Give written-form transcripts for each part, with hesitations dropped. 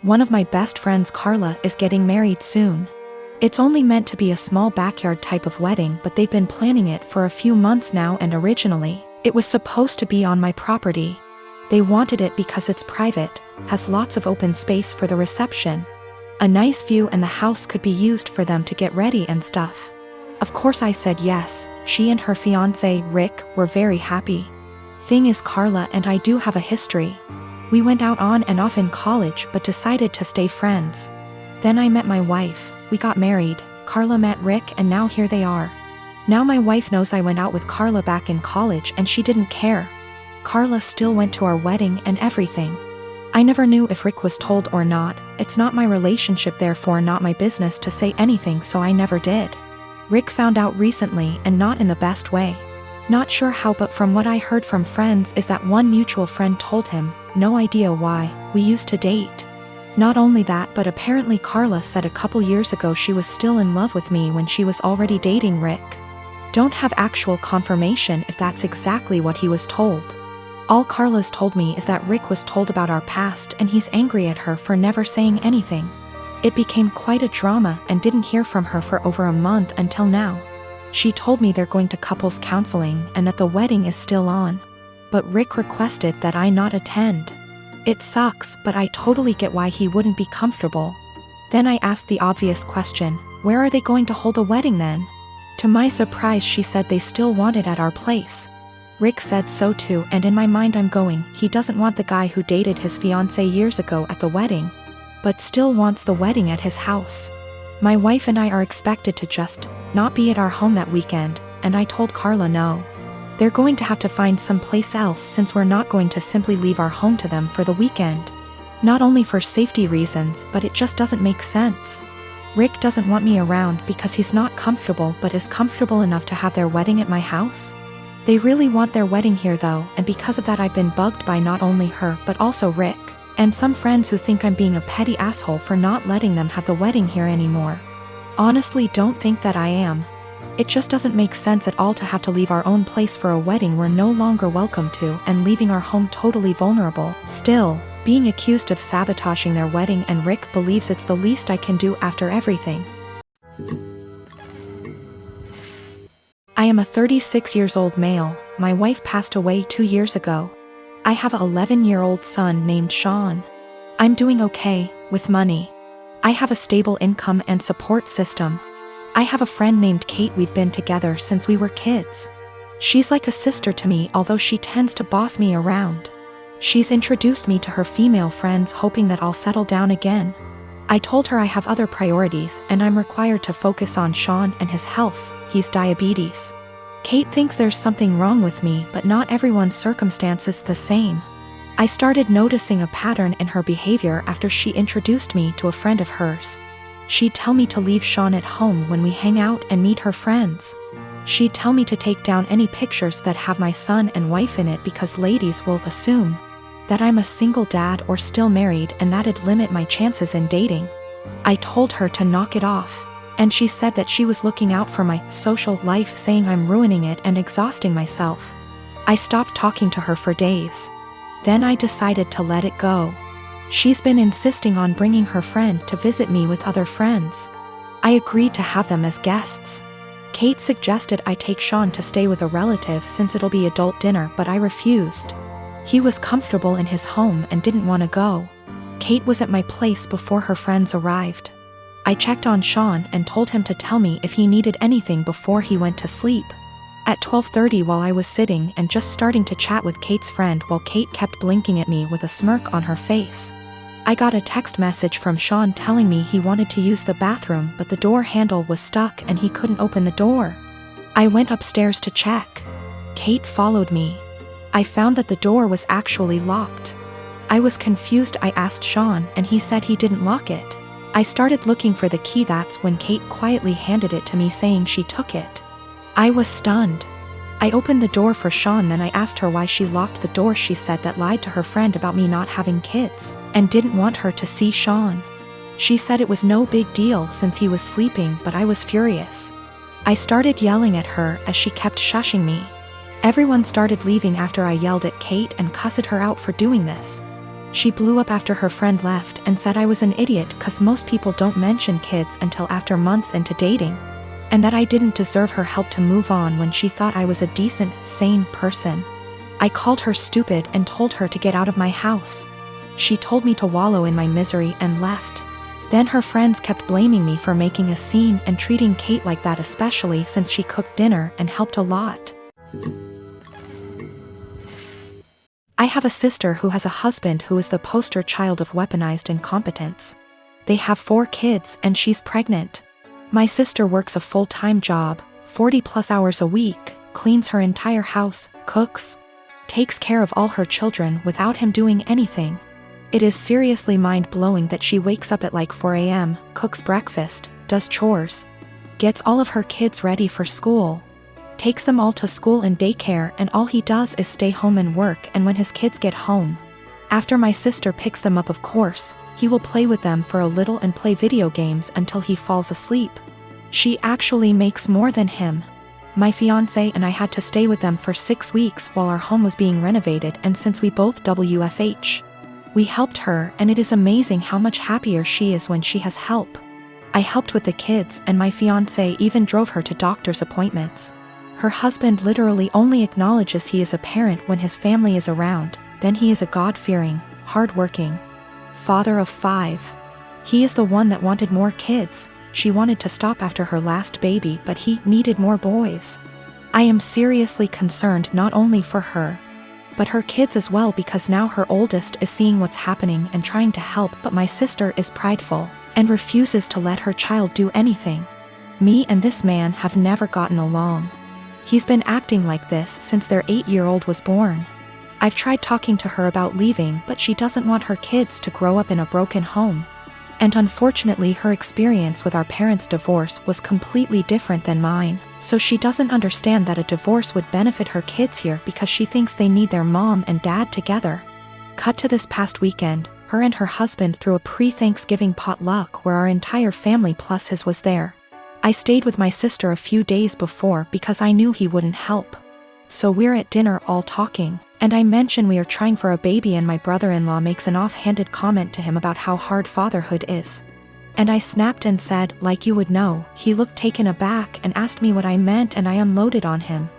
One of my best friends, Carla, is getting married soon. It's only meant to be a small backyard type of wedding, but they've been planning it for a few months now, and originally, it was supposed to be on my property. They wanted it because it's private, has lots of open space for the reception, a nice view, and the house could be used for them to get ready and stuff. Of course I said yes. She and her fiancé, Rick, were very happy. Thing is, Carla and I do have a history. We went out on and off in college but decided to stay friends. Then I met my wife, we got married, Carla met Rick, and now here they are. Now my wife knows I went out with Carla back in college and she didn't care. Carla still went to our wedding and everything. I never knew if Rick was told or not. It's not my relationship, therefore not my business to say anything, so I never did. Rick found out recently, and not in the best way. Not sure how, but from what I heard from friends is that one mutual friend told him, no idea why, we used to date. Not only that, but apparently Carla said a couple years ago she was still in love with me when she was already dating Rick. Don't have actual confirmation if that's exactly what he was told. All Carla's told me is that Rick was told about our past and he's angry at her for never saying anything. It became quite a drama and didn't hear from her for over a month until now. She told me they're going to couples counseling and that the wedding is still on. But Rick requested that I not attend. It sucks, but I totally get why he wouldn't be comfortable. Then I asked the obvious question, where are they going to hold the wedding then? To my surprise, she said they still want it at our place. Rick said so too, and in my mind I'm going, he doesn't want the guy who dated his fiancée years ago at the wedding, but still wants the wedding at his house. My wife and I are expected to just not be at our home that weekend, and I told Carla no. They're going to have to find someplace else since we're not going to simply leave our home to them for the weekend. Not only for safety reasons, but it just doesn't make sense. Rick doesn't want me around because he's not comfortable, but is comfortable enough to have their wedding at my house. They really want their wedding here though, and because of that I've been bugged by not only her but also Rick, and some friends who think I'm being a petty asshole for not letting them have the wedding here anymore. Honestly, don't think that I am. It just doesn't make sense at all to have to leave our own place for a wedding we're no longer welcome to, and leaving our home totally vulnerable. Still, being accused of sabotaging their wedding, and Rick believes it's the least I can do after everything. I am a 36-year-old male. My wife passed away 2 years ago. I have an 11-year-old son named Sean. I'm doing okay with money. I have a stable income and support system. I have a friend named Kate. We've been together since we were kids. She's like a sister to me, although she tends to boss me around. She's introduced me to her female friends, hoping that I'll settle down again. I told her I have other priorities and I'm required to focus on Sean and his health. He's diabetes. Kate thinks there's something wrong with me, but not everyone's circumstance is the same. I started noticing a pattern in her behavior after she introduced me to a friend of hers. She'd tell me to leave Sean at home when we hang out and meet her friends. She'd tell me to take down any pictures that have my son and wife in it because ladies will assume that I'm a single dad or still married, and that'd limit my chances in dating. I told her to knock it off, and she said that she was looking out for my social life, saying I'm ruining it and exhausting myself. I stopped talking to her for days. Then I decided to let it go. She's been insisting on bringing her friend to visit me with other friends. I agreed to have them as guests. Kate suggested I take Sean to stay with a relative since it'll be adult dinner, but I refused. He was comfortable in his home and didn't want to go. Kate was at my place before her friends arrived. I checked on Sean and told him to tell me if he needed anything before he went to sleep. At 12:30, while I was sitting and just starting to chat with Kate's friend, while Kate kept blinking at me with a smirk on her face, I got a text message from Sean telling me he wanted to use the bathroom, but the door handle was stuck and he couldn't open the door. I went upstairs to check. Kate followed me. I found that the door was actually locked. I was confused. I asked Sean and he said he didn't lock it. I started looking for the key. That's when Kate quietly handed it to me, saying she took it. I was stunned. I opened the door for Sean, then I asked her why she locked the door. She said that lied to her friend about me not having kids and didn't want her to see Sean. She said it was no big deal since he was sleeping, but I was furious. I started yelling at her as she kept shushing me. Everyone started leaving after I yelled at Kate and cussed her out for doing this. She blew up after her friend left and said I was an idiot cause most people don't mention kids until after months into dating, and that I didn't deserve her help to move on when she thought I was a decent, sane person. I called her stupid and told her to get out of my house. She told me to wallow in my misery and left. Then her friends kept blaming me for making a scene and treating Kate like that, especially since she cooked dinner and helped a lot. I have a sister who has a husband who is the poster child of weaponized incompetence. They have 4 kids and she's pregnant. My sister works a full-time job, 40+ hours a week, cleans her entire house, cooks, takes care of all her children without him doing anything. It is seriously mind-blowing that she wakes up at like 4 a.m., cooks breakfast, does chores, gets all of her kids ready for school, takes them all to school and daycare, and all he does is stay home and work. And when his kids get home, after my sister picks them up, of course, he will play with them for a little and play video games until he falls asleep. She actually makes more than him. My fiance and I had to stay with them for 6 weeks while our home was being renovated, and since we both WFH, we helped her, and it is amazing how much happier she is when she has help. I helped with the kids, and my fiance even drove her to doctor's appointments. Her husband literally only acknowledges he is a parent when his family is around, then he is a God-fearing, hard-working father of 5. He is the one that wanted more kids. She wanted to stop after her last baby, but he needed more boys. I am seriously concerned not only for her, but her kids as well, because now her oldest is seeing what's happening and trying to help, but my sister is prideful and refuses to let her child do anything. Me and this man have never gotten along. He's been acting like this since their 8-year-old was born. I've tried talking to her about leaving, but she doesn't want her kids to grow up in a broken home. And unfortunately, her experience with our parents' divorce was completely different than mine, so she doesn't understand that a divorce would benefit her kids here because she thinks they need their mom and dad together. Cut to this past weekend, her and her husband threw a pre-Thanksgiving potluck where our entire family plus his was there. I stayed with my sister a few days before because I knew he wouldn't help. So we're at dinner all talking, and I mention we are trying for a baby, and my brother-in-law makes an offhanded comment to him about how hard fatherhood is. And I snapped and said, like you would know. He looked taken aback and asked me what I meant, and I unloaded on him,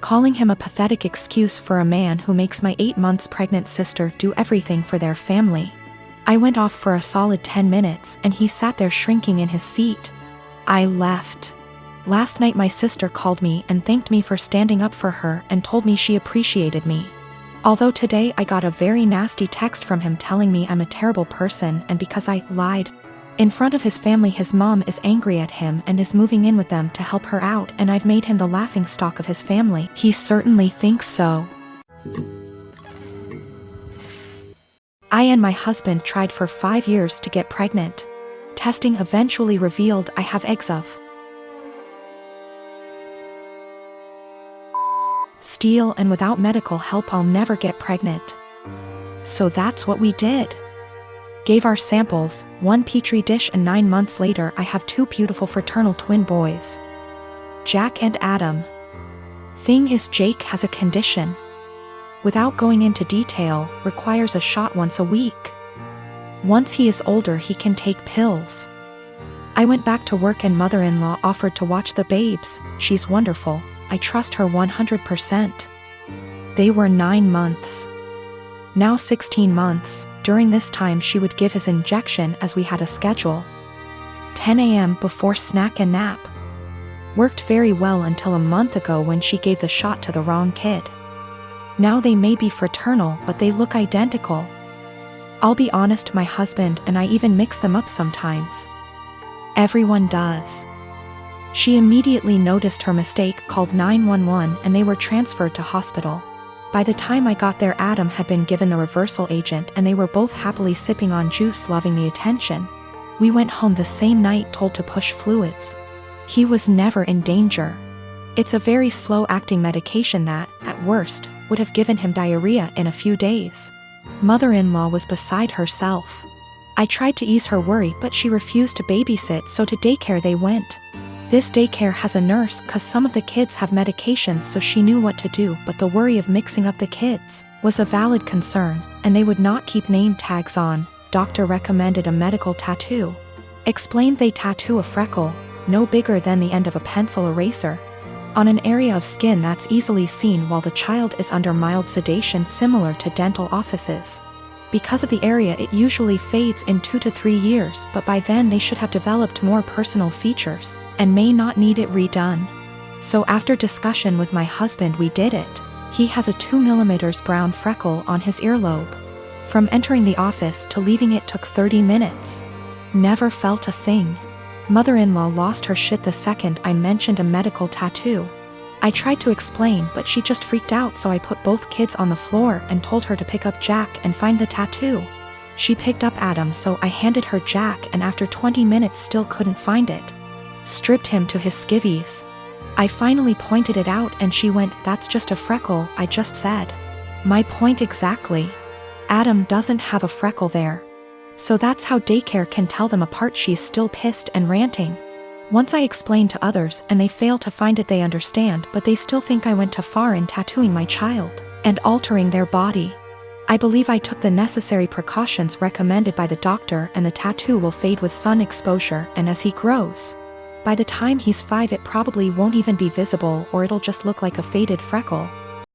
calling him a pathetic excuse for a man who makes my 8 months pregnant sister do everything for their family. I went off for a solid 10 minutes and he sat there shrinking in his seat. I left. Last night my sister called me and thanked me for standing up for her and told me she appreciated me. Although today I got a very nasty text from him telling me I'm a terrible person, and because I lied in front of his family, his mom is angry at him and is moving in with them to help her out, and I've made him the laughingstock of his family. He certainly thinks so. I and my husband tried for 5 years to get pregnant. Testing eventually revealed I have eggs of steel, and without medical help I'll never get pregnant. So that's what we did. Gave our samples, 1 petri dish, and 9 months later I have 2 beautiful fraternal twin boys, Jack and Adam. Thing is, Jake has a condition, without going into detail, requires a shot once a week. Once he is older he can take pills. I went back to work and mother-in-law offered to watch the babes. She's wonderful. I trust her 100%. They were 9 months. Now 16 months. During this time she would give his injection as we had a schedule. 10 a.m. before snack and nap. Worked very well until a month ago when she gave the shot to the wrong kid. Now they may be fraternal, but they look identical. I'll be honest, my husband and I even mix them up sometimes. Everyone does. She immediately noticed her mistake, called 911, and they were transferred to hospital. By the time I got there, Adam had been given the reversal agent and they were both happily sipping on juice, loving the attention. We went home the same night told to push fluids. He was never in danger. It's a very slow-acting medication that, at worst, would have given him diarrhea in a few days. Mother-in-law was beside herself. I tried to ease her worry, but she refused to babysit, so to daycare they went. This daycare has a nurse cause some of the kids have medications, so she knew what to do, but the worry of mixing up the kids was a valid concern, and they would not keep name tags on. Doctor recommended a medical tattoo. Explained they tattoo a freckle, no bigger than the end of a pencil eraser, on an area of skin that's easily seen while the child is under mild sedation, similar to dental offices. Because of the area, it usually fades in 2 to 3 years, but by then they should have developed more personal features, and may not need it redone. So after discussion with my husband, we did it. He has a 2 mm brown freckle on his earlobe. From entering the office to leaving it took 30 minutes. Never felt a thing. Mother-in-law lost her shit the second I mentioned a medical tattoo. I tried to explain, but she just freaked out, so I put both kids on the floor and told her to pick up Jack and find the tattoo. She picked up Adam, so I handed her Jack, and after 20 minutes still couldn't find it. Stripped him to his skivvies. I finally pointed it out and she went, "That's just a freckle," I just said. My point exactly. Adam doesn't have a freckle there. So that's how daycare can tell them apart. She's still pissed and ranting. Once I explain to others and they fail to find it, they understand, but they still think I went too far in tattooing my child and altering their body. I believe I took the necessary precautions recommended by the doctor, and the tattoo will fade with sun exposure, and as he grows, by the time he's 5 it probably won't even be visible, or it'll just look like a faded freckle.